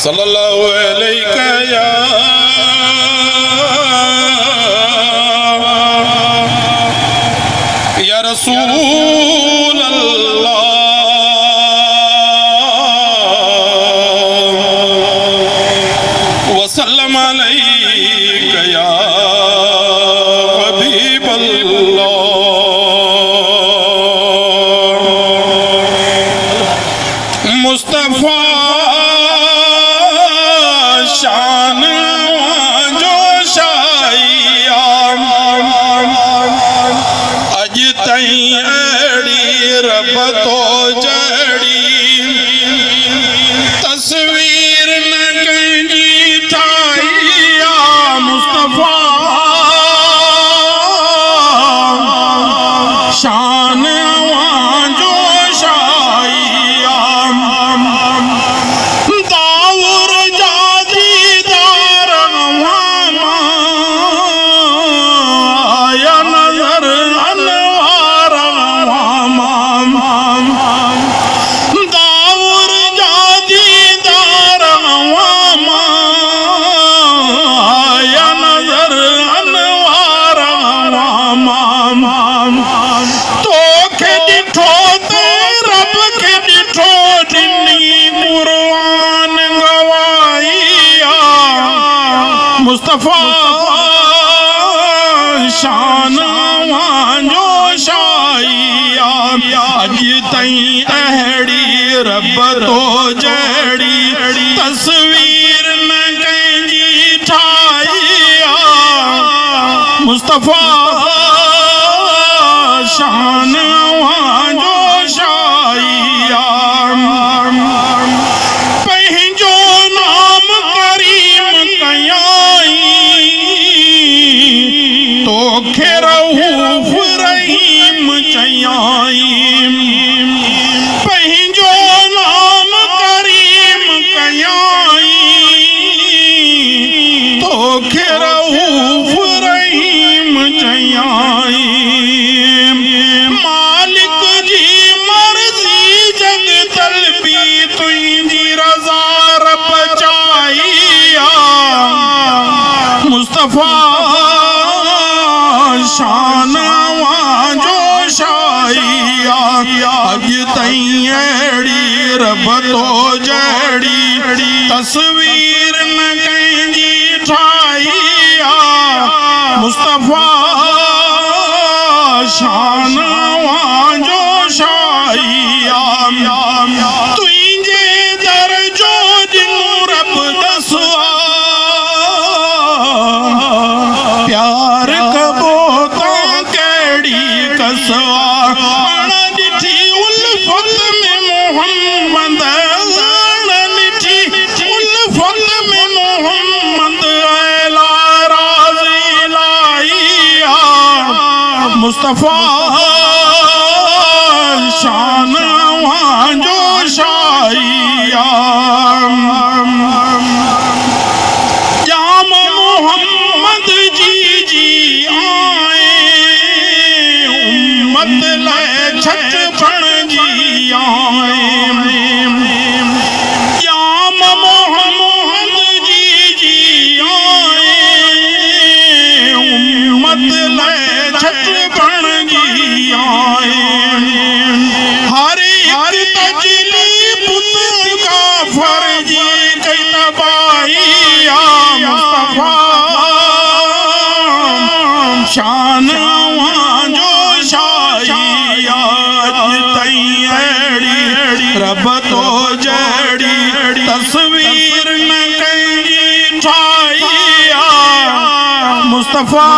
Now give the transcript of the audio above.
सल्लल्लाहु अलैहि या रसूल अल्लाह वसल्लम अलैका या हबीब अल्लाह। मुस्तफा शान जो शाइया अज तई अड़ी रब तो जड़ी तस्वीर न कंजी ठाइया। मुस्तफा शान जो शाइया दाऊर जादीदार आया नजर अनवार दाऊर जादीदार आया नजर अनवार तो के डिठो ते रब के डिठो जिन्नी कुरान गवाइया। मुस्तफा शान जो शाइया अज तई अहड़ी रब तो जड़ी तस्वीर न कंजी ठाइया। मुस्तफा शान जो शाइया पंहिंजो नाम करीम कयाई तोखे रऊफ़ रहीम चयाई। पंहिंजो नाम करीम कयाई तोखे रऊफ़ रहीम चयाई। मालिक जी मर्जी जग तलबी तुझी रजा रब चाहिया। मुस्तफा शान जो शाइया अज तई अड़ी रब तो जड़ी तस्वीर न कंजी ठाइया। मुस्तफा शान जो शाइया तुझे दर जो जिनू रब दसवा प्यार कबो तो केड़ी कसवा। डिठी उल्फत में मोहम्मद डिठी उल्फत में मोहम्मद ऐला राज़ी लाइया। मुस्तफा शान जो शाइया जाम मोहम्मद जी आए उम्मत ले छठ बन जी आए। जाम मोहम्मद जी आए उम्मत ले छठ बन जी आए। हर एक तजली पुत्र का फर्ज कई तबाहिया। मुस्तफा शान जो शाइया तई अड़ी रब तो जड़ी तस्वीर न कंजी ठाइया। मुस्तफा